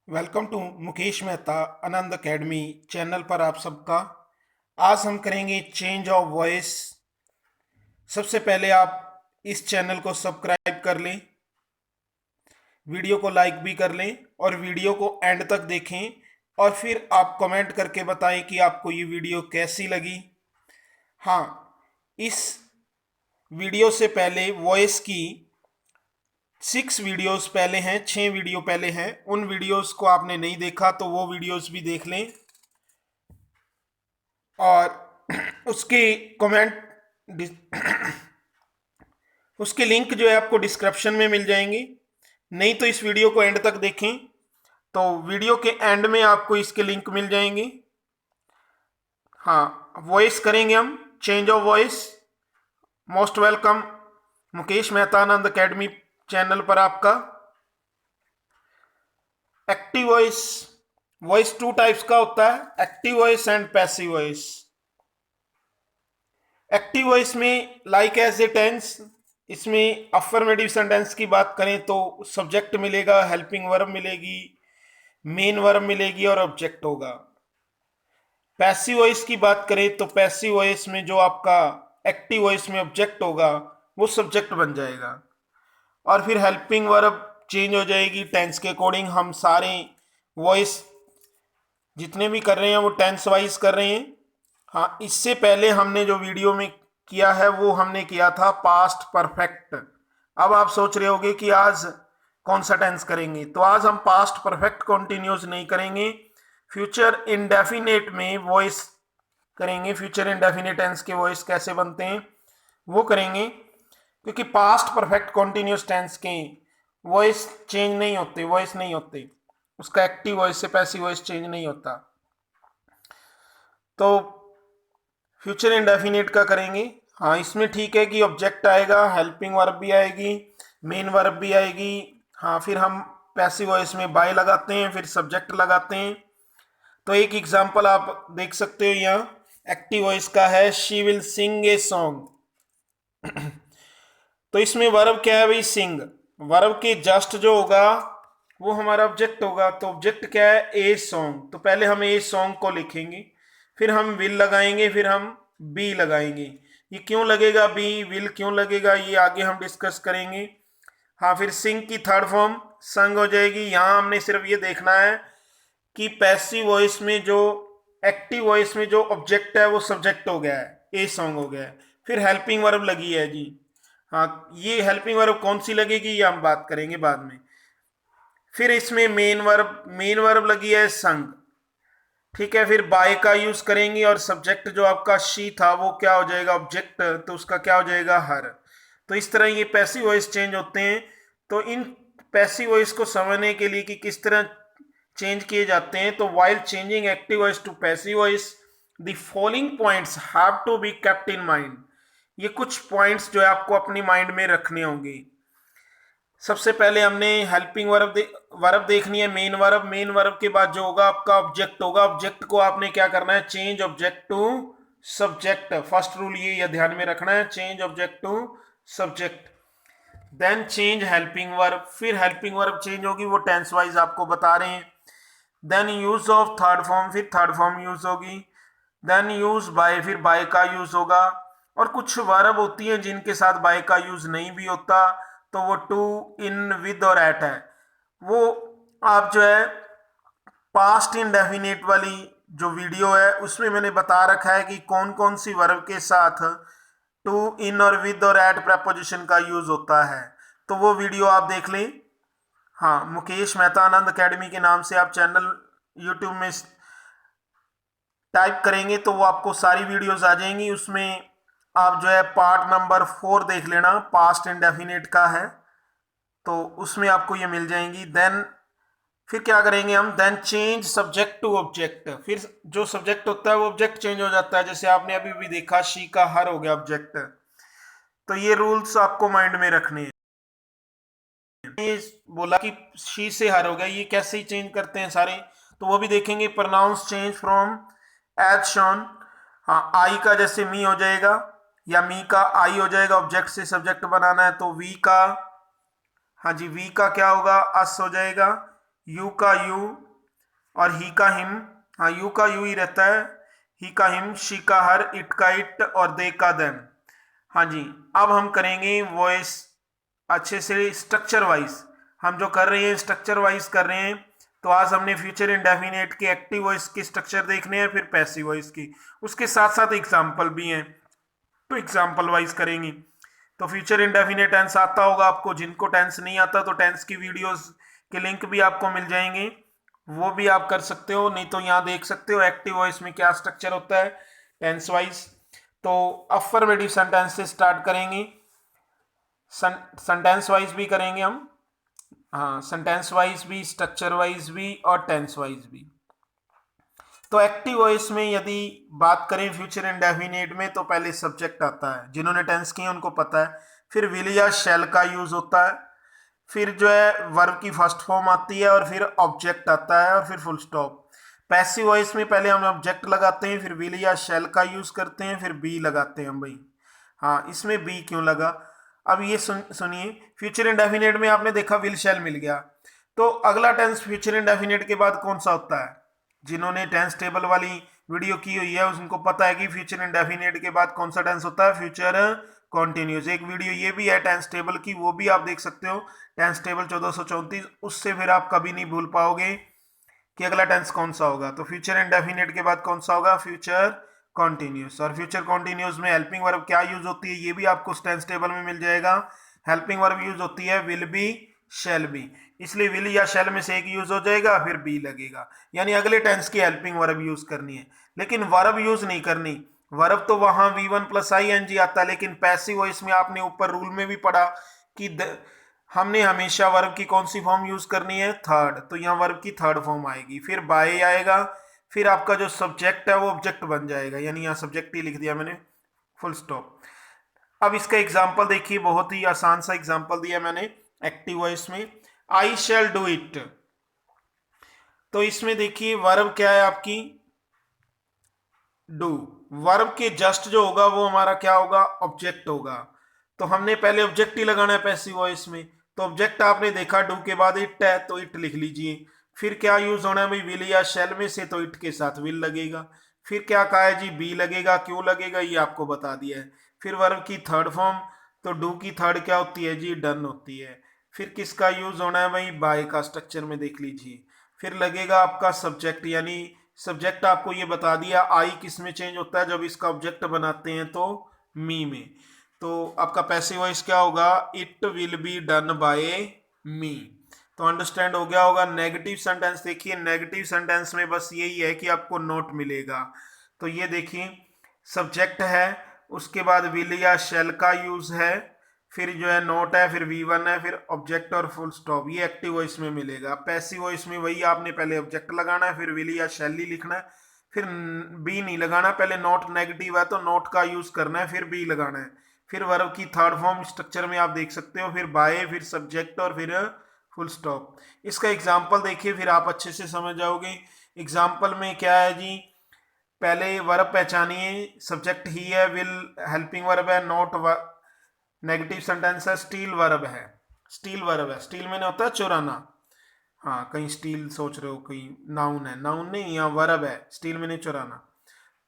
Welcome to Mukesh Mehta Anand academy channel पर आप सबका। आज हम करेंगे चेंज ऑफ वॉइस। सबसे पहले आप इस चैनल को सब्सक्राइब कर लें, वीडियो को लाइक भी कर लें और वीडियो को एंड तक देखें और फिर आप कमेंट करके बताएं कि आपको ये वीडियो कैसी लगी। हाँ, इस वीडियो से पहले वॉइस की 6 वीडियोस पहले हैं, 6 वीडियो पहले हैं। उन वीडियोस को आपने नहीं देखा तो वो वीडियोस भी देख लें और उसके कमेंट उसके लिंक जो है आपको डिस्क्रिप्शन में मिल जाएंगे। नहीं तो इस वीडियो को एंड तक देखें, तो वीडियो के एंड में आपको इसके लिंक मिल जाएंगे। हाँ, वॉइस करेंगे हम, change of voice. Most welcome Mukesh Mehta Anand academy channel पर आपका। एक्टिव वॉइस, वॉइस 2 टाइप्स का होता है, active voice and passive voice. Active voice में लाइक एज ए टेंस, इसमें अफर्मेटिव सेंटेंस की बात करें तो सब्जेक्ट मिलेगा, हेल्पिंग वर्ब मिलेगी, मेन वर्ब मिलेगी और ऑब्जेक्ट होगा। पैसिव वॉइस की बात करें तो पैसिव वॉइस में जो आपका एक्टिव वॉइस में ऑब्जेक्ट होगा वो सब्जेक्ट बन जाएगा और फिर हेल्पिंग वर्ब चेंज हो जाएगी टेंस के अकॉर्डिंग। हम सारे वॉइस जितने भी कर रहे हैं वो टेंस वाइज कर रहे हैं। हाँ, इससे पहले हमने जो वीडियो में किया है वो हमने किया था पास्ट परफेक्ट। अब आप सोच रहे होंगे कि आज कौन सा टेंस करेंगे, तो आज हम पास्ट परफेक्ट कॉन्टिन्यूस नहीं करेंगे, फ्यूचर इंडेफिनेट में वॉइस करेंगे। फ्यूचर इंडेफिनेट टेंस के वॉइस कैसे बनते हैं वो करेंगे, क्योंकि पास्ट परफेक्ट कॉन्टिन्यूस टेंस के वॉइस चेंज नहीं होते, वॉइस नहीं होते, उसका एक्टिव वॉइस से पैसिव वॉइस चेंज नहीं होता। तो फ्यूचर इंडेफिनिट का करेंगे। हाँ, इसमें ठीक है कि ऑब्जेक्ट आएगा, हेल्पिंग वर्ब भी आएगी, मेन वर्ब भी आएगी। हाँ, फिर हम पैसिव वॉइस में बाय लगाते हैं, फिर सब्जेक्ट लगाते हैं। तो एक एग्जांपल आप देख सकते हो यहाँ एक्टिव वॉइस का है, she will sing a song. तो इसमें वर्ब क्या है भाई, सिंग। वर्ब के जस्ट जो होगा वो हमारा ऑब्जेक्ट होगा। तो ऑब्जेक्ट क्या है, ए सॉन्ग। तो पहले हम ए सॉन्ग को लिखेंगे, फिर हम विल लगाएंगे, फिर हम बी लगाएंगे। ये क्यों लगेगा बी, विल क्यों लगेगा, ये आगे हम डिस्कस करेंगे। हाँ, फिर सिंग की थर्ड फॉर्म संग हो जाएगी। यहाँ हमने सिर्फ ये देखना है कि पैसिव वॉइस में जो एक्टिव वॉइस में जो ऑब्जेक्ट है वो सब्जेक्ट हो गया है, ए सॉन्ग हो गया है। फिर हेल्पिंग वर्ब लगी है जी। हाँ, ये हेल्पिंग वर्ब कौन सी लगेगी ये हम बात करेंगे बाद में। फिर इसमें मेन वर्ब लगी है संग, ठीक है। फिर बाय का यूज करेंगे और सब्जेक्ट जो आपका शी था वो क्या हो जाएगा, ऑब्जेक्ट, तो उसका क्या हो जाएगा, हर। तो इस तरह ये पैसिव वॉइस चेंज होते हैं। तो इन पैसिव वॉइस को समझने के लिए कि किस तरह चेंज किए जाते हैं, तो while changing active voice to passive voice the following points have to be kept in mind. ये कुछ पॉइंट्स जो है आपको अपनी माइंड में रखने होंगे। सबसे पहले हमने हेल्पिंग वर्ब देखनी है, मेन वर्ब के बाद जो होगा आपका ऑब्जेक्ट होगा। ऑब्जेक्ट को आपने क्या करना है, change object to subject. First rule ये ध्यान में रखना है, change object to subject. Then change helping verb, फिर हेल्पिंग वर्ब चेंज होगी, वो टेंस वाइज आपको बता रहे हैं। Then use of third form, फिर थर्ड फॉर्म यूज होगी। देन यूज बाय, फिर बाय का यूज होगा। और कुछ वर्ब होती हैं जिनके साथ बाय का यूज नहीं भी होता, तो वो टू, इन, विद और एट है। वो आप जो है पास्ट इंडेफिनिट वाली जो वीडियो है उसमें मैंने बता रखा है कि कौन कौन सी वर्ब के साथ टू, इन और विद और एट प्रपोजिशन का यूज होता है। तो वो वीडियो आप देख लें। हाँ, मुकेश मेहता आनंद एकेडमी के नाम से आप चैनल यूट्यूब में टाइप करेंगे तो वो आपको सारी वीडियोस आ जाएंगी। उसमें आप जो है पार्ट नंबर 4 देख लेना, पास्ट इंडेफिनिट का है, तो उसमें आपको ये मिल जाएंगी। देन फिर क्या करेंगे हम, then change subject to object. फिर जो सब्जेक्ट होता है वो ऑब्जेक्ट चेंज हो जाता है। जैसे आपने अभी भी देखा, शी का हर हो गया ऑब्जेक्ट। तो ये रूल्स आपको माइंड में रखने हैं। ये बोला कि शी से हर हो गया, ये कैसे ही चेंज करते हैं सारे, तो वो भी देखेंगे। Pronouns change from as shown. हाँ, आई का जैसे मी हो जाएगा या मी का आई हो जाएगा, ऑब्जेक्ट से सब्जेक्ट बनाना है तो वी का, हाँ जी, वी का क्या होगा, अस हो जाएगा। यू का यू और ही का हिम, हाँ यू का यू ही रहता है, ही का हिम, शी का हर, इट का इट और दे का देम। हाँ जी, अब हम करेंगे वॉइस अच्छे से स्ट्रक्चर वाइज। हम जो कर रहे हैं स्ट्रक्चर वाइज कर रहे हैं। तो आज हमने फ्यूचर इंडेफिनेट के एक्टिव वॉइस के स्ट्रक्चर देखने हैं, फिर पैसिव वॉइस की, उसके साथ साथ एग्जाम्पल भी हैं, तो एग्जाम्पल वाइज करेंगे। तो फ्यूचर इंडेफिनेट टेंस आता होगा आपको, जिनको टेंस नहीं आता तो टेंस की वीडियोस के लिंक भी आपको मिल जाएंगे, वो भी आप कर सकते हो, नहीं तो यहाँ देख सकते हो एक्टिव वॉइस में क्या स्ट्रक्चर होता है टेंस वाइज। तो अफर्मेटिव सेंटेंस से स्टार्ट करेंगे, सेंटेंस वाइज भी करेंगे हम, हाँ सेंटेंस वाइज भी, स्ट्रक्चर वाइज भी और टेंस वाइज भी। तो एक्टिव वॉइस में यदि बात करें फ्यूचर इंडेफिनिट में, तो पहले सब्जेक्ट आता है, जिन्होंने टेंस किए उनको पता है, फिर विल या शैल का यूज होता है, फिर जो है वर्ब की फर्स्ट फॉर्म आती है और फिर ऑब्जेक्ट आता है और फिर फुल स्टॉप। पैसिव वॉइस में पहले हम ऑब्जेक्ट लगाते हैं, फिर विल या शैल का यूज करते हैं, फिर बी लगाते हैं हम भाई। हाँ, इसमें बी क्यों लगा, अब ये सुनिए। फ्यूचर इंडेफिनिट में आपने देखा विल शैल मिल गया, तो अगला टेंस फ्यूचर इंडेफिनिट के बाद कौन सा होता है, जिन्होंने टेंस टेबल वाली वीडियो की हुई है उनको पता है कि फ्यूचर इंडेफिनिट के बाद कौन सा टेंस होता है, फ्यूचर कॉन्टिन्यूस। एक वीडियो ये भी है टेंस टेबल की, वो भी आप देख सकते हो, टेंस टेबल 1434, उससे फिर आप कभी नहीं भूल पाओगे कि अगला टेंस कौन सा होगा। तो फ्यूचर इंडेफिनिट के बाद कौन सा होगा, फ्यूचर कॉन्टिन्यूस। और फ्यूचर कॉन्टिन्यूस में हेल्पिंग वर्ब क्या यूज होती है, ये भी आपको टेंस टेबल में मिल जाएगा। हेल्पिंग वर्ब यूज होती है विल बी, शैल बी, इसलिए विल या शैल में से एक यूज हो जाएगा, फिर बी लगेगा, यानी अगले टेंस की हेल्पिंग वर्ब यूज करनी है, लेकिन वर्ब यूज नहीं करनी। वर्ब तो वहां V1 प्लस ING आता है, लेकिन पैसिव वॉइस में आपने ऊपर रूल में भी पढ़ा कि हमने हमेशा वर्ब की कौन सी फॉर्म यूज करनी है, थर्ड, तो यहाँ वर्ब की थर्ड फॉर्म आएगी, फिर बाय आएगा, फिर आपका जो सब्जेक्ट है वो ऑब्जेक्ट बन जाएगा, यानी यहाँ सब्जेक्ट ही लिख दिया मैंने, फुल स्टॉप। अब इसका एग्जाम्पल देखिए, बहुत ही आसान सा एग्जाम्पल दिया मैंने एक्टिव वॉइस में, आई शैल डू इट। तो इसमें देखिए वर्ब क्या है आपकी, डू, वर्ब के जस्ट जो होगा वो हमारा क्या होगा, ऑब्जेक्ट होगा। तो हमने पहले ऑब्जेक्ट ही लगाना है पैसिव वॉइस में, तो ऑब्जेक्ट आपने देखा डू के बाद इट है तो इट लिख लीजिए। फिर क्या यूज होना है भाई, विल या शैल में से, तो इट के साथ विल लगेगा। फिर क्या कहा है जी, बी लगेगा, क्यों लगेगा ये आपको बता दिया है। फिर वर्ब की थर्ड फॉर्म, तो डू की थर्ड क्या होती है जी, डन होती है। फिर किसका यूज होना है भाई, बाय का, स्ट्रक्चर में देख लीजिए। फिर लगेगा आपका सब्जेक्ट, यानी सब्जेक्ट आपको ये बता दिया आई किस में चेंज होता है, जब इसका ऑब्जेक्ट बनाते हैं तो मी में। तो आपका पैसिव वॉइस क्या होगा, it will be done by me. तो अंडरस्टैंड हो गया होगा। नेगेटिव सेंटेंस देखिए, नेगेटिव सेंटेंस में बस यही है कि आपको नोट मिलेगा। तो ये देखिए सब्जेक्ट है, उसके बाद विल या शैल का यूज है, फिर जो है नोट है, फिर V1 है, फिर ऑब्जेक्ट और फुल स्टॉप, ये एक्टिव वॉइस में मिलेगा। पैसिव वॉइस में वही आपने पहले ऑब्जेक्ट लगाना है, फिर विल या शैल ही लिखना है, फिर बी नहीं लगाना, पहले नोट नेगेटिव है तो नोट का यूज करना है, फिर बी लगाना है। फिर वर्ब की थर्ड फॉर्म स्ट्रक्चर में आप देख सकते हो, फिर बाय, फिर सब्जेक्ट और फिर फुल स्टॉप। इसका एग्जाम्पल देखिए, फिर आप अच्छे से समझ जाओगे। एग्जाम्पल में क्या है जी, पहले वर्ब पहचानिए, सब्जेक्ट ही है, विल हेल्पिंग वर्ब है, नोट नेगेटिव सेंटेंस है, स्टील वर्ब है, स्टील वर्ब है, स्टील मैंने होता है चुराना, हाँ कहीं स्टील सोच रहे हो, कहीं नाउन है, नाउन नहीं, यहाँ वर्ब है, स्टील मैंने चुराना,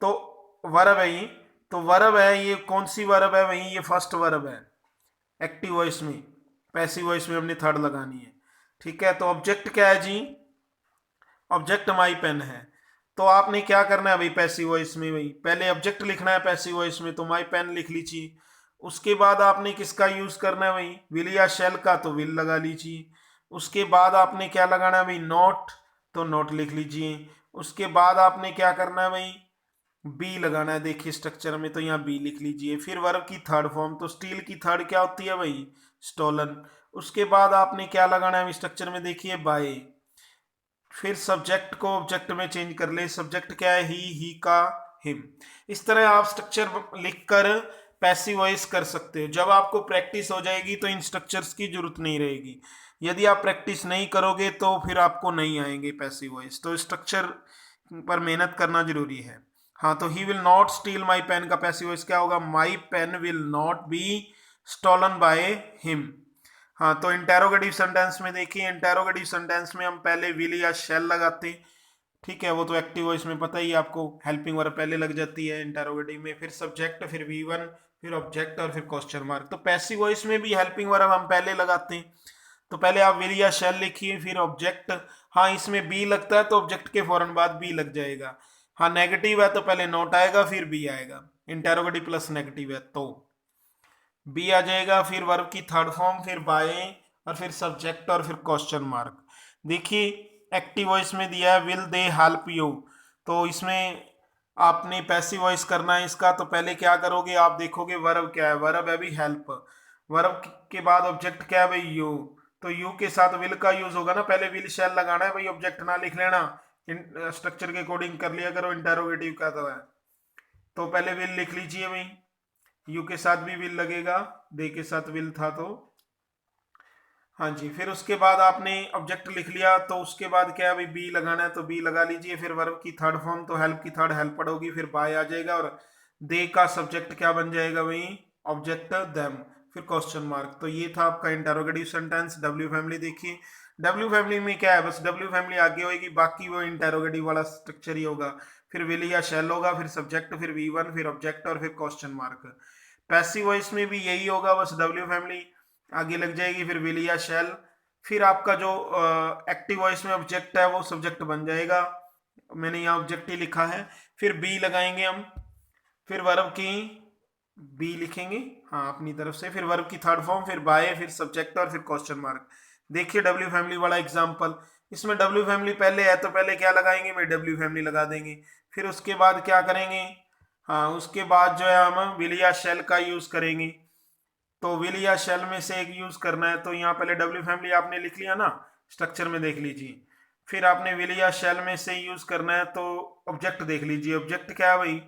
तो वर्ब है ये। तो वर्ब है ये, कौन सी वर्ब है वही, ये फर्स्ट वर्ब है एक्टिव वॉइस में। पैसिव वॉइस में हमने थर्ड लगानी है, ठीक है। तो ऑब्जेक्ट क्या है जी, ऑब्जेक्ट माई पेन है। तो आपने क्या करना है भाई पैसिव वॉइस में, भाई पहले ऑब्जेक्ट लिखना है पैसिव वॉइस में, तो माई पेन लिख लीजिए। उसके बाद आपने किसका यूज करना है भाई, विल या शैल का, तो विल लगा लीजिए। उसके बाद आपने क्या लगाना है भाई, नोट, तो नोट लिख लीजिए। उसके बाद आपने क्या करना है भाई, बी लगाना है, देखिए स्ट्रक्चर में, तो यहाँ बी लिख लीजिए। फिर वर्ब की थर्ड फॉर्म, तो स्टील की थर्ड क्या होती है भाई, स्टोलन। उसके बाद आपने क्या लगाना है स्ट्रक्चर में, देखिए बाय। फिर सब्जेक्ट को ऑब्जेक्ट में चेंज कर ले, सब्जेक्ट क्या है, ही का, हिम। इस तरह आप स्ट्रक्चर लिखकर पैसिव वॉइस कर सकते हो। जब आपको प्रैक्टिस हो जाएगी तो इन स्ट्रक्चर्स की जरूरत नहीं रहेगी। यदि आप प्रैक्टिस नहीं करोगे तो फिर आपको नहीं आएंगे पैसिव वॉइस, तो स्ट्रक्चर पर मेहनत करना जरूरी है। हाँ, तो he will not steal my pen का पैसिव वॉइस क्या होगा, my pen will not be stolen by him. हाँ, तो इंटेरोगेटिव सेंटेंस में देखिए, इंटेरोगेटिव सेंटेंस में हम पहले विल या शैल लगाते हैं, ठीक है, वो तो एक्टिव वॉइस में पता ही है आपको, हेल्पिंग वर्ब पहले लग जाती है इंटेरोगेटिव में, फिर सब्जेक्ट, फिर V1, फिर ऑब्जेक्ट और फिर क्वेश्चन मार्क। तो पैसिव वॉइस में भी हेल्पिंग वर्ब हम पहले लगाते हैं, तो पहले आप विल या शैल लिखिए, फिर ऑब्जेक्ट। हाँ, इसमें बी लगता है तो ऑब्जेक्ट के फौरन बाद बी लग जाएगा। हाँ, नेगेटिव है तो पहले नॉट आएगा फिर बी आएगा, इंटेरोगेटिव प्लस नेगेटिव है तो बी आ जाएगा, फिर वर्ब की थर्ड फॉर्म, फिर बाय और फिर सब्जेक्ट और फिर क्वेश्चन मार्क। देखिए एक्टिव वॉइस में दिया है विल दे हेल्प यू, तो इसमें आपने पैसिव वॉइस करना है इसका, तो पहले क्या करोगे, आप देखोगे वर्ब क्या है, वर्ब है भाई हेल्प, वर्ब के बाद ऑब्जेक्ट क्या है भाई यू, तो यू के साथ विल का यूज होगा ना, पहले विल शैल लगाना है भाई, ऑब्जेक्ट ना लिख लेना, स्ट्रक्चर के अकॉर्डिंग कर लिया करो, इंटेरोगेटिव का तो है, तो पहले विल लिख लीजिए भाई, यू के साथ भी विल लगेगा, दे के साथ विल था तो हाँ जी, फिर उसके बाद आपने ऑब्जेक्ट लिख लिया, तो उसके बाद क्या है भाई बी लगाना है, तो बी लगा लीजिए, फिर वर्ब की थर्ड फॉर्म, तो हेल्प की थर्ड हेल्पड होगी, फिर बाय आ जाएगा, और दे का सब्जेक्ट क्या बन जाएगा भाई, ऑब्जेक्ट देम, फिर क्वेश्चन मार्क। तो ये था आपका इंटेरोगेटिव सेंटेंस। डब्ल्यू फैमिली देखिए, डब्ल्यू फैमिली में क्या है, बस डब्ल्यू फैमिली आगे होगी, बाकी वो इंटेरोगेटिव वाला स्ट्रक्चर ही होगा, फिर विल या शैल होगा, फिर सब्जेक्ट, फिर V1, फिर ऑब्जेक्ट और फिर क्वेश्चन मार्क। पैसिव वॉइस में भी यही होगा, बस डब्ल्यू फैमिली आगे लग जाएगी, फिर विल या शैल, फिर आपका जो एक्टिव वॉइस में ऑब्जेक्ट है वो सब्जेक्ट बन जाएगा, मैंने यहाँ ऑब्जेक्ट ही लिखा है, फिर बी लगाएंगे हम, फिर वर्ब की बी लिखेंगे, हाँ अपनी तरफ से, फिर वर्ब की थर्ड फॉर्म, फिर बाय, फिर सब्जेक्ट और फिर क्वेश्चन मार्क। देखिए डब्ल्यू फैमिली वाला एग्जांपल, इसमें डब्ल्यू फैमिली पहले है तो पहले क्या लगाएंगे, मैं डब्ल्यू फैमिली लगा देंगे, फिर उसके बाद क्या करेंगे, हाँ उसके बाद जो है हम विल या शेल का यूज करेंगे, तो विल या शेल में से एक यूज करना है, तो यहाँ पहले डब्ल्यू फैमिली आपने लिख लिया ना, स्ट्रक्चर में देख लीजिए, फिर आपने विल या शेल में से यूज करना है, तो ऑब्जेक्ट देख लीजिए, ऑब्जेक्ट क्या है भाई,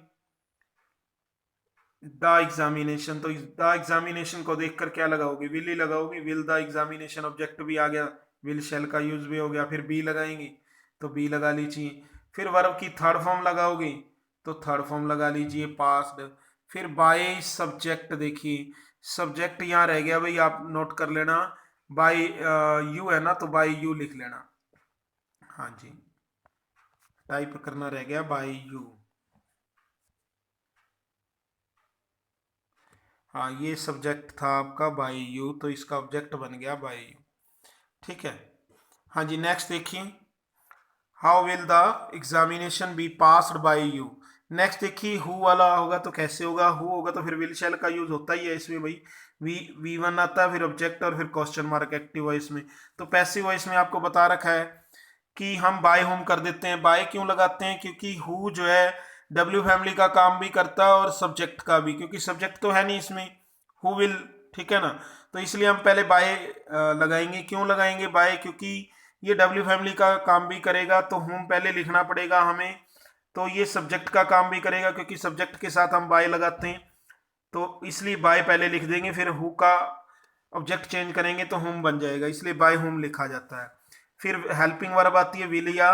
द एग्जामिनेशन, तो द एग्जामिनेशन को देखकर क्या लगाओगे, विल ही लगाओगे, विल द एग्जामिनेशन, ऑब्जेक्ट भी आ गया, विल शेल का यूज भी हो गया, फिर बी लगाएंगे, तो बी लगा लीजिए, फिर वर्ब की थर्ड फॉर्म लगाओगे, तो थर्ड फॉर्म लगा लीजिए पास्ट, फिर बाय सब्जेक्ट, देखिए सब्जेक्ट यहाँ रह गया भाई, आप नोट कर लेना, बाय यू है ना, तो बाय यू लिख लेना, हाँ जी, टाइप करना रह गया बाय यू, हाँ ये सब्जेक्ट था आपका बाय यू, तो इसका ऑब्जेक्ट बन गया बाय यू, ठीक है। हाँ जी, नेक्स्ट देखिए, how will the examination be passed by you. Next देखिए, हु वाला होगा तो कैसे होगा, हु होगा तो फिर विल शैल का यूज होता ही है इसमें भाई, V1 आता है, फिर ऑब्जेक्ट और फिर क्वेश्चन मार्क एक्टिव वॉइस में। तो पैसिव वॉइस में आपको बता रखा है कि हम बाय होम कर देते हैं, बाय क्यों लगाते हैं, क्योंकि हु जो है डब्ल्यू फैमिली का काम भी करता है और सब्जेक्ट का भी, क्योंकि सब्जेक्ट तो है नहीं इसमें, हु विल, ठीक है ना, तो इसलिए हम पहले बाय लगाएंगे। क्यों लगाएंगे बाय, क्योंकि ये डब्ल्यू फैमिली का काम भी करेगा, तो होम पहले लिखना पड़ेगा हमें, तो ये सब्जेक्ट का काम भी करेगा, क्योंकि सब्जेक्ट के साथ हम बाय लगाते हैं, तो इसलिए बाय पहले लिख देंगे, फिर हु का ऑब्जेक्ट चेंज करेंगे तो होम बन जाएगा, इसलिए बाय होम लिखा जाता है। फिर हेल्पिंग वर्ब आती है विल या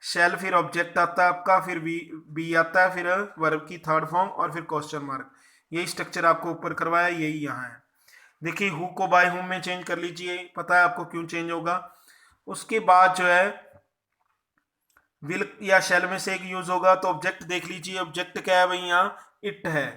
शेल, फिर ऑब्जेक्ट आता है आपका, फिर बी आता है, फिर वर्ब की थर्ड फॉर्म और फिर क्वेश्चन मार्क। यही स्ट्रक्चर आपको ऊपर करवाया, यही यहाँ है। देखिए हु को बाय होम में चेंज कर लीजिए, पता है आपको क्यों चेंज होगा। उसके बाद जो है विल या शेल में से एक यूज होगा, तो ऑब्जेक्ट देख लीजिए, ऑब्जेक्ट क्या है भाई, यहाँ इट है,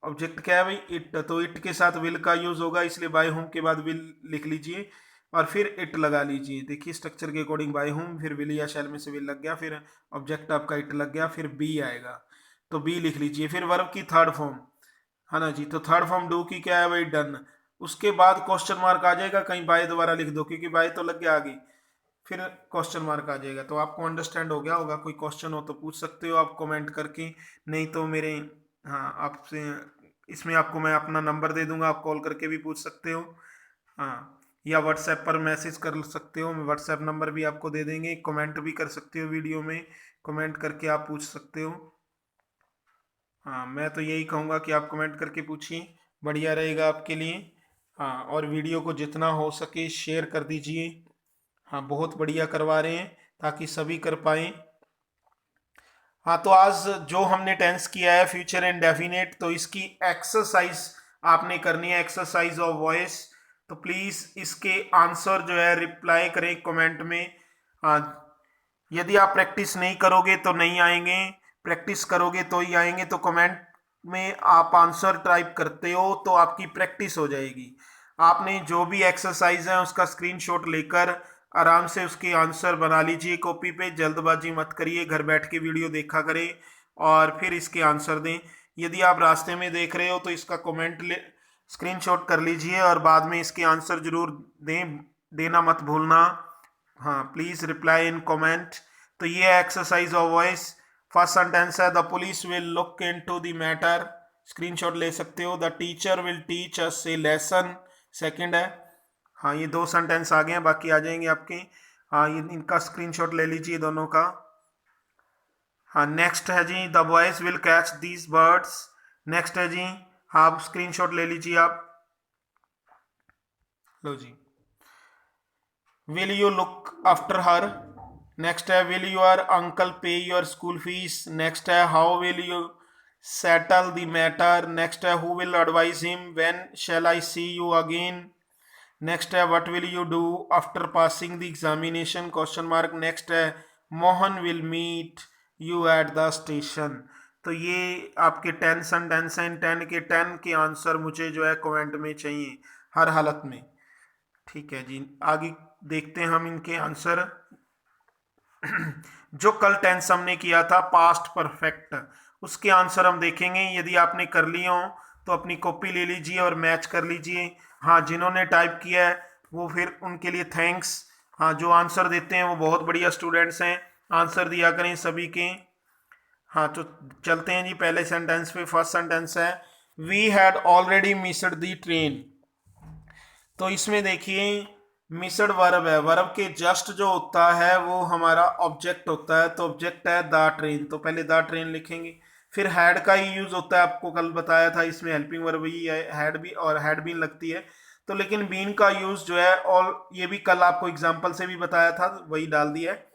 ऑब्जेक्ट क्या है भाई इट, तो इट के साथ विल का यूज होगा, इसलिए बाय होम के बाद विल लिख लीजिए और फिर इट लगा लीजिए। देखिए स्ट्रक्चर के अकॉर्डिंग बाय होम, फिर विल या शेल में से विल लग गया, फिर ऑब्जेक्ट आपका इट लग गया, फिर बी आएगा, तो बी लिख लीजिए। फिर वर्ब की थर्ड फॉर्म है ना जी, तो थर्ड फॉर्म डू की क्या है भाई, डन। उसके बाद क्वेश्चन मार्क आ जाएगा, कहीं बाय दोबारा लिख दो क्योंकि बाय तो लग गया आगे, फिर क्वेश्चन मार्क आ जाएगा। तो आपको अंडरस्टैंड हो गया होगा, कोई क्वेश्चन हो तो पूछ सकते हो आप कमेंट करके, नहीं तो मेरे, हाँ आपसे इसमें आपको मैं अपना नंबर दे दूंगा, आप कॉल करके भी पूछ सकते हो, हाँ या व्हाट्सएप पर मैसेज कर सकते हो, व्हाट्सएप नंबर भी आपको दे देंगे, कमेंट भी कर सकते हो, वीडियो में कमेंट करके आप पूछ सकते हो। हाँ मैं तो यही कहूँगा कि आप कमेंट करके पूछिए, बढ़िया रहेगा आपके लिए। हाँ और वीडियो को जितना हो सके शेयर कर दीजिए, हाँ बहुत बढ़िया करवा रहे हैं ताकि सभी कर पाए। हाँ तो आज जो हमने टेंस किया है फ्यूचर इंडेफिनिट, तो इसकी एक्सरसाइज आपने करनी है, एक्सरसाइज ऑफ वॉइस। तो प्लीज इसके आंसर जो है रिप्लाई करें कमेंट में। यदि आप प्रैक्टिस नहीं करोगे तो नहीं आएंगे, प्रैक्टिस करोगे तो ही आएंगे। तो कमेंट में आप आंसर टाइप करते हो तो आपकी प्रैक्टिस हो जाएगी। आपने जो भी एक्सरसाइज है उसका स्क्रीनशॉट लेकर आराम से उसके आंसर बना लीजिए कॉपी पे। जल्दबाजी मत करिए, घर बैठ के वीडियो देखा करें और फिर इसके आंसर दें। यदि आप रास्ते में देख रहे हो तो इसका कमेंट ले स्क्रीनशॉट कर लीजिए और बाद में इसके आंसर जरूर देना मत भूलना। हाँ, प्लीज रिप्लाई इन कमेंट। तो ये exercise of voice. First sentence है the police will look into the matter, screenshot ले सकते हो। The teacher will teach us a lesson, second है। हाँ, ये दो सेंटेंस आ गए हैं, बाकी आ जाएंगे आपके। हाँ, ये इनका स्क्रीनशॉट ले लीजिए दोनों का। हाँ, नेक्स्ट है जी the boys will catch these birds, next है जी। हाँ, स्क्रीनशॉट ले लीजिए आप। लो जी। Will you look after her, next है will your uncle pay your school fees, next है how will you settle the matter, next है who will advise him, when shall I see you again, next है what will you do after passing the examination, question mark, next है Mohan will meet you at the station. तो ये आपके 10 sentence हैं। 10 के 10 के answer मुझे जो है कमेंट में चाहिए हर हालत में। ठीक है जी, आगे देखते हैं हम इनके आंसर। जो कल टेंस हमने किया था पास्ट परफेक्ट, उसके आंसर हम देखेंगे। यदि आपने कर लिए हो तो अपनी कॉपी ले लीजिए और मैच कर लीजिए। हाँ, जिन्होंने टाइप किया है वो फिर उनके लिए थैंक्स। हाँ, जो आंसर देते हैं वो बहुत बढ़िया स्टूडेंट्स हैं, आंसर दिया करें सभी के। हाँ, तो चलते हैं जी पहले सेंटेंस पे। फर्स्ट सेंटेंस है we had already missed the train. तो इसमें देखिए मिस्ड वर्ब है, वर्ब के जस्ट जो होता है वो हमारा ऑब्जेक्ट होता है। तो ऑब्जेक्ट है द ट्रेन, तो पहले द ट्रेन लिखेंगे। फिर हैड का ही यूज होता है, आपको कल बताया था, इसमें हेल्पिंग वर्ब ही है, हैड भी और हैड बीन लगती है। तो लेकिन बीन का यूज जो है, और ये भी कल आपको एग्जाम्पल से भी बताया था, वही डाल दिया है।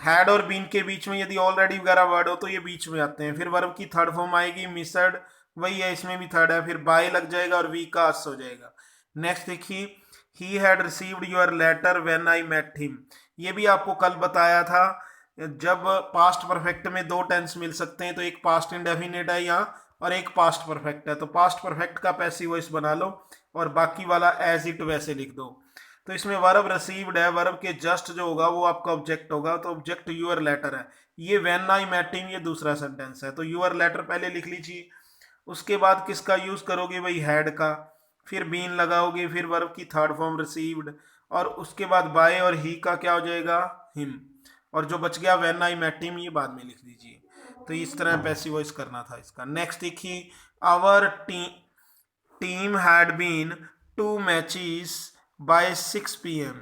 हैड और बीन के बीच में यदि ऑलरेडी वगैरह वर्ड हो तो ये बीच में आते हैं। फिर वर्ब की थर्ड फॉर्म आएगी मिस्ड, वही है, इसमें भी थर्ड है। फिर बाय लग जाएगा और वी का अस हो जाएगा। नेक्स्ट देखिए he had received your letter when I met him. ये भी आपको कल बताया था, जब पास्ट परफेक्ट में दो टेंस मिल सकते हैं तो एक पास्ट इंडेफिनिट है यहाँ और एक पास्ट परफेक्ट है। तो पास्ट परफेक्ट का पैसिव वॉइस बना लो और बाकी वाला एज इट वैसे लिख दो। तो इसमें वर्ब रिसीव्ड है, वर्ब के जस्ट जो होगा वो आपका ऑब्जेक्ट होगा। तो ऑब्जेक्ट यूर लेटर है। ये व्हेन आई मेट हिम ये दूसरा सेंटेंस है, तो यूर लेटर पहले लिख लीजिए। उसके बाद किसका यूज करोगे भाई, हैड का। फिर बीन लगाओगे, फिर वर्ब की थर्ड फॉर्म रिसीव्ड, और उसके बाद बाय और ही का क्या हो जाएगा, हिम। और जो बच गया व्हेन आई मेट हिम ये बाद में लिख दीजिए। तो इस तरह पैसिव वॉइस करना था इसका। नेक्स्ट देखिए our team had been two matches by 6 PM।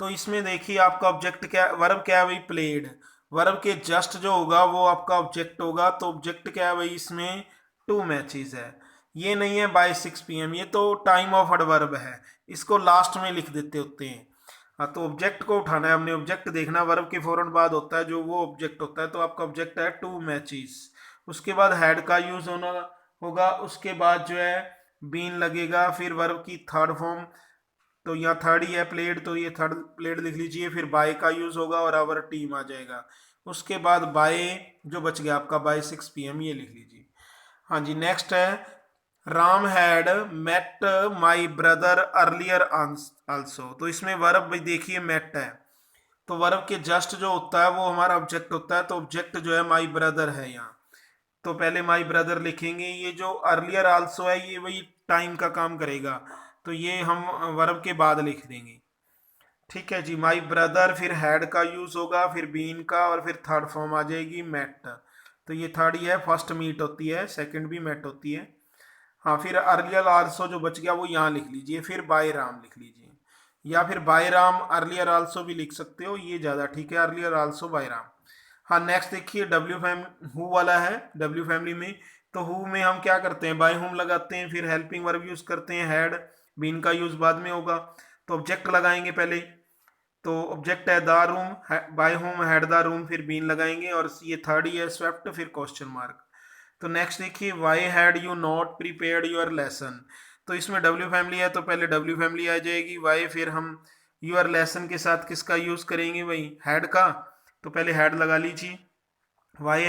तो इसमें देखिए आपका ऑब्जेक्ट क्या, वर्ब क्या है भाई, प्लेड। वर्ब के जस्ट जो होगा वो आपका ऑब्जेक्ट होगा। तो ऑब्जेक्ट क्या है भाई, इसमें टू मैचेस है। ये नहीं है बाय 6 PM, ये तो टाइम ऑफ एडवर्ब है, इसको लास्ट में लिख देते होते हैं। हाँ, तो ऑब्जेक्ट को उठाना है हमने, ऑब्जेक्ट देखना वर्ब के फौरन बाद होता है जो वो ऑब्जेक्ट होता है। तो आपका ऑब्जेक्ट है टू मैचेस। उसके बाद हैड का यूज होना होगा, उसके बाद जो है बीन लगेगा, फिर वर्ब की थर्ड फॉर्म, तो यहाँ थर्ड ही है प्लेड, तो ये थर्ड प्लेड लिख लीजिए। फिर बाय का यूज होगा और आवर टीम आ जाएगा। उसके बाद बाय जो बच गया आपका बाय 6 PM ये लिख लीजिए। हाँ जी, नेक्स्ट है Ram had met my brother earlier also. तो इसमें वर्ब भी देखिए मेट है, तो वर्ब के जस्ट जो होता है वो हमारा ऑब्जेक्ट होता है। तो ऑब्जेक्ट जो है माई ब्रदर है यहाँ, तो पहले माई ब्रदर लिखेंगे। ये जो अर्लियर आल्सो है ये वही टाइम का काम करेगा, तो ये हम वर्ब के बाद लिख देंगे। ठीक है जी, माई ब्रदर, फिर हैड का यूज होगा, फिर बीन का, और फिर थर्ड फॉर्म आ जाएगी मेट। तो ये थर्ड ही है, फर्स्ट मीट होती है, सेकंड भी मेट होती है। हाँ, फिर अर्लियर आल्सो जो बच गया वो यहाँ लिख लीजिए। फिर बाय राम लिख लीजिए, या फिर बाय राम अर्लियर आल्सो भी लिख सकते हो, ये ज़्यादा ठीक है, अर्लियर आल्सो बाय राम। हाँ, नेक्स्ट देखिए डब्ल्यू फैमिली हु वाला है। डब्ल्यू फैमिली में तो हु में हम क्या करते हैं, बाय होम लगाते हैं, फिर हेल्पिंग वर्ब यूज करते हैं, हैड, बीन का यूज बाद में होगा। तो ऑब्जेक्ट लगाएंगे पहले, तो ऑब्जेक्ट है the room, by whom had the room, फिर बीन लगाएंगे, और ये थर्ड ही है स्वेप्ट, फिर क्वेश्चन मार्क। तो नेक्स्ट देखिए why had you not prepared your lesson. तो इसमें डब्ल्यू फैमिली है तो पहले डब्ल्यू फैमिली आ जाएगी। वाई फिर हम यूर लेसन के साथ किसका यूज करेंगे भाई, हैड का, तो पहले हैड लगा लीजिए। Why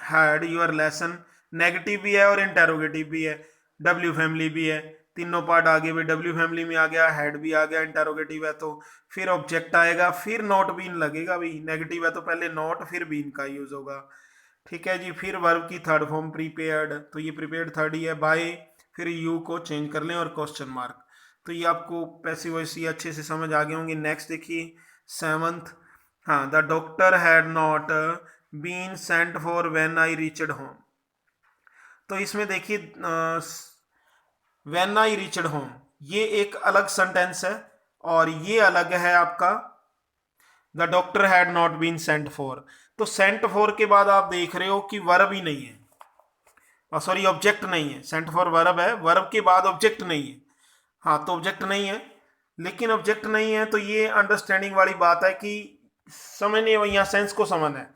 had your lesson, negative भी है और इंटेरोगेटिव भी है, डब्ल्यू फैमिली भी है, तीनों पार्ट आगे भाई डब्ल्यू फैमिली में आ गया, हेड भी आ गया, इंटेरोगेटिव है तो फिर ऑब्जेक्ट आएगा, फिर नॉट बीन लगेगा भाई, नेगेटिव है तो पहले नॉट फिर बीन का यूज होगा। ठीक है जी। फिर वर्ब की थर्ड फॉर्म प्रीपेयर्ड, तो ये प्रीपेयर्ड थर्ड ही है। बाय फिर यू को चेंज कर लें और क्वेश्चन मार्क। तो ये आपको पैसिव वॉइस ये अच्छे से समझ आ गए होंगे। नेक्स्ट देखिए 7th, हाँ, the doctor had not been sent for when I reached home. तो इसमें देखिए व्हेन आई रीच्ड होम ये एक अलग सेंटेंस है और ये अलग है आपका the doctor had not been sent for. तो सेंट फॉर के बाद आप देख रहे हो कि वर्ब ही नहीं है, सॉरी ऑब्जेक्ट नहीं है। सेंट फॉर वर्ब है, वर्ब के बाद ऑब्जेक्ट नहीं है। हाँ, तो ऑब्जेक्ट नहीं है, लेकिन ऑब्जेक्ट नहीं है तो ये अंडरस्टैंडिंग वाली बात है कि समझने यहाँ सेंस को समझना है।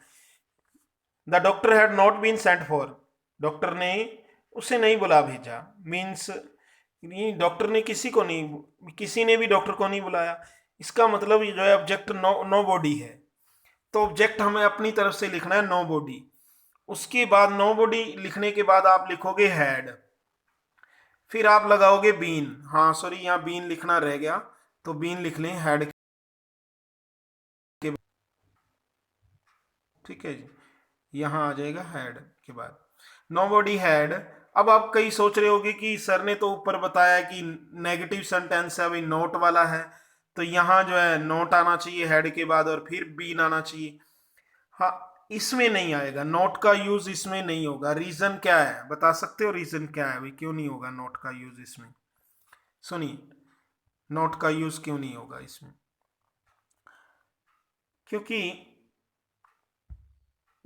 The doctor had not been sent for, doctor ने उसे नहीं बुला भेजा, मीन्स डॉक्टर ने किसी को नहीं, किसी ने भी डॉक्टर को नहीं बुलाया। इसका मतलब ये जो है ऑब्जेक्ट नो बॉडी है, तो ऑब्जेक्ट हमें अपनी तरफ से लिखना है नो बॉडी। उसके बाद नो बॉडी लिखने के बाद आप लिखोगे हैड, फिर आप लगाओगे बीन, हाँ सॉरी यहाँ बीन लिखना रह गया तो बीन लिख लें हैड के, ठीक है जी, यहाँ आ जाएगा हैड के बाद नो बॉडी हैड। अब आप कई सोच रहे होगे कि सर ने तो ऊपर बताया कि नेगेटिव सेंटेंस है भाई, नोट वाला है, तो यहाँ जो है नोट आना चाहिए हेड के बाद और फिर बीन आना चाहिए। हाँ, इसमें नहीं आएगा, नोट का यूज इसमें नहीं होगा। रीजन क्या है बता सकते हो, रीजन क्या है भाई क्यों नहीं होगा नोट का यूज इसमें? सुनिए, नोट का यूज क्यों नहीं होगा इसमें, क्योंकि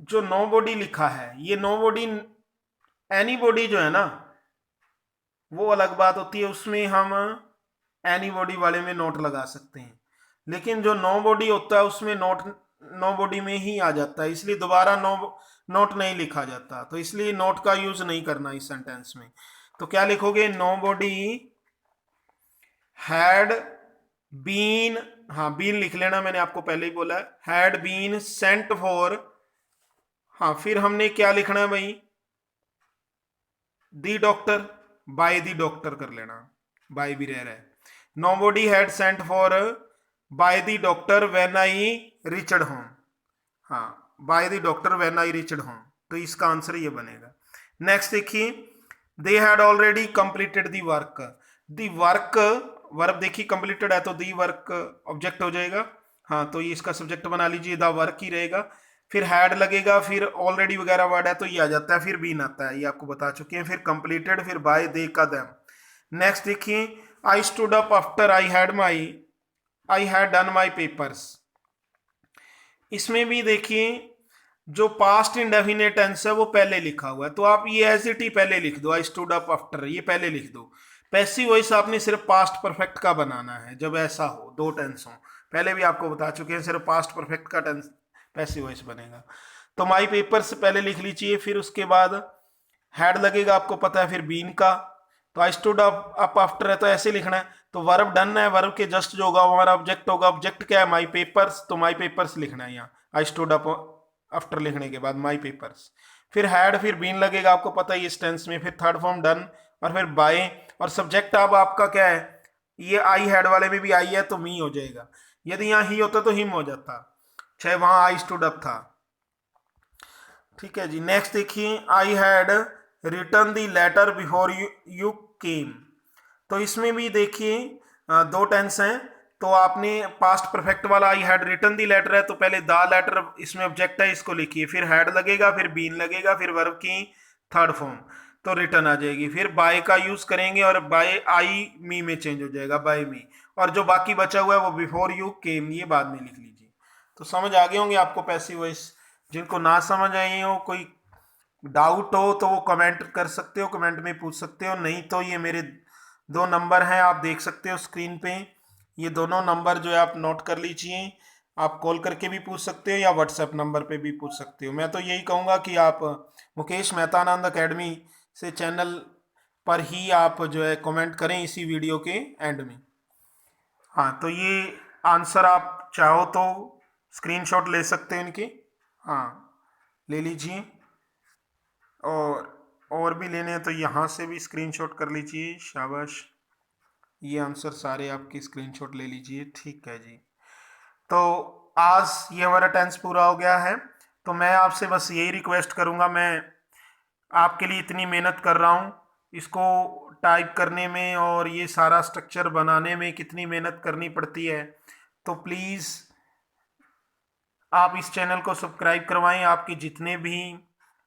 जो नो बॉडी लिखा है ये नो बॉडी, एनी बॉडी जो है ना वो अलग बात होती है, उसमें हम एनी बॉडी वाले में नोट लगा सकते हैं, लेकिन जो नो बॉडी होता है उसमें नोट नो बॉडी में ही आ जाता है, इसलिए दोबारा नोट नहीं लिखा जाता, तो इसलिए नोट का यूज नहीं करना इस सेंटेंस में। तो क्या लिखोगे, नो बॉडी हैड बीन, हाँ बीन लिख लेना, मैंने आपको पहले ही बोला है, हैड बीन सेंट फॉर, हाँ फिर हमने क्या लिखना है भाई, the doctor, by the doctor कर लेना, बाय भी रह रहा है। Nobody had sent for by the doctor when I reached home, हाँ by the doctor when I reached home, तो इसका आंसर ये बनेगा। नेक्स्ट देखिए, they had already completed the work, the work verb देखिए कंप्लीटेड है तो the work object हो जाएगा, हाँ तो ये इसका सब्जेक्ट बना लीजिए, द वर्क ही रहेगा, फिर हैड लगेगा, फिर ऑलरेडी वगैरह वर्ड है तो ये आ जाता है, फिर बीन आता है, ये आपको बता चुके हैं, फिर कंप्लीटेड, फिर बाय दे का देम। नेक्स्ट देखिए, I stood up after I had done my papers. इसमें भी देखिए जो पास्ट इंडेफिनिट टेंस है वो पहले लिखा हुआ है, तो आप ये एज इट ही पहले लिख दो, आई स्टूड अप आफ्टर ये पहले लिख दो। पैसिव वॉइस आपने सिर्फ पास्ट परफेक्ट का बनाना है जब ऐसा हो, दो टेंस हो, पहले भी आपको बता चुके हैं, सिर्फ पास्ट परफेक्ट का टेंस पैसिव वॉइस बनेगा। तो माई पेपर से पहले लिख लीजिए, फिर उसके बाद हैड लगेगा आपको पता है, फिर बीन का, तो आई स्टूड अप आफ्टर है तो ऐसे लिखना है, तो वर्ब डन है, वर्ब के जस्ट जो होगा वो हमारा ऑब्जेक्ट होगा, ऑब्जेक्ट क्या है माई पेपर्स, तो माई पेपर्स लिखना है यहाँ आई स्टूड अप आफ्टर लिखने के बाद माई पेपर्स, फिर हैड, फिर बीन लगेगा आपको पता है इस टेंस में, फिर थर्ड फॉर्म डन और फिर बाय, और सब्जेक्ट अब आपका क्या है, ये आई हैड वाले में भी आई है तो मी हो जाएगा, यदि यहाँ ही होता तो हिम हो जाता, चाहे वहां आई स्टूड अप था। ठीक है जी। नेक्स्ट देखिए, I had written the letter before you came, तो इसमें भी देखिए दो टेंस हैं, तो आपने पास्ट परफेक्ट वाला I had written the letter है तो पहले द लेटर इसमें ऑब्जेक्ट है इसको लिखिए, फिर हैड लगेगा, फिर बीन लगेगा, फिर वर्ब की थर्ड फॉर्म तो रिटर्न आ जाएगी, फिर बाय का यूज करेंगे और बाय आई मी में चेंज हो जाएगा बाय मी, और जो बाकी बचा हुआ है वो बिफोर यू केम ये बाद में लिख लीजिए। तो समझ आ गए होंगे आपको पैसिव वॉइस। जिनको ना समझ आई हो, कोई डाउट हो तो वो कमेंट कर सकते हो, कमेंट में पूछ सकते हो, नहीं तो ये मेरे दो नंबर हैं आप देख सकते हो स्क्रीन पे, ये दोनों नंबर जो है आप नोट कर लीजिए, आप कॉल करके भी पूछ सकते हो या व्हाट्सएप नंबर पे भी पूछ सकते हो। मैं तो यही कहूँगा कि आप मुकेश मेहता आनंद अकेडमी से चैनल पर ही आप जो है कमेंट करें इसी वीडियो के एंड में। हाँ, तो ये आंसर आप चाहो तो स्क्रीनशॉट ले सकते हैं इनके। हाँ, ले लीजिए। और भी लेने हैं तो यहाँ से भी स्क्रीनशॉट कर लीजिए। शाबाश, ये आंसर सारे आपके स्क्रीनशॉट ले लीजिए। ठीक है जी। तो आज ये हमारा टेंस पूरा हो गया है। तो मैं आपसे बस यही रिक्वेस्ट करूँगा, मैं आपके लिए इतनी मेहनत कर रहा हूँ, इसको टाइप करने में और ये सारा स्ट्रक्चर बनाने में कितनी मेहनत करनी पड़ती है। तो प्लीज़ आप इस चैनल को सब्सक्राइब करवाएं। आपके जितने भी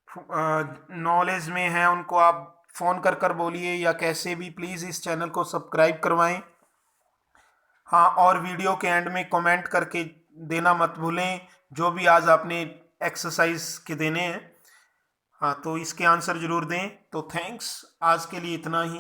नॉलेज में हैं उनको आप फ़ोन कर कर बोलिए या कैसे भी, प्लीज़ इस चैनल को सब्सक्राइब करवाएं। हाँ, और वीडियो के एंड में कमेंट करके देना मत भूलें जो भी आज आपने एक्सरसाइज के देने हैं। हाँ, तो इसके आंसर जरूर दें। तो थैंक्स, आज के लिए इतना ही।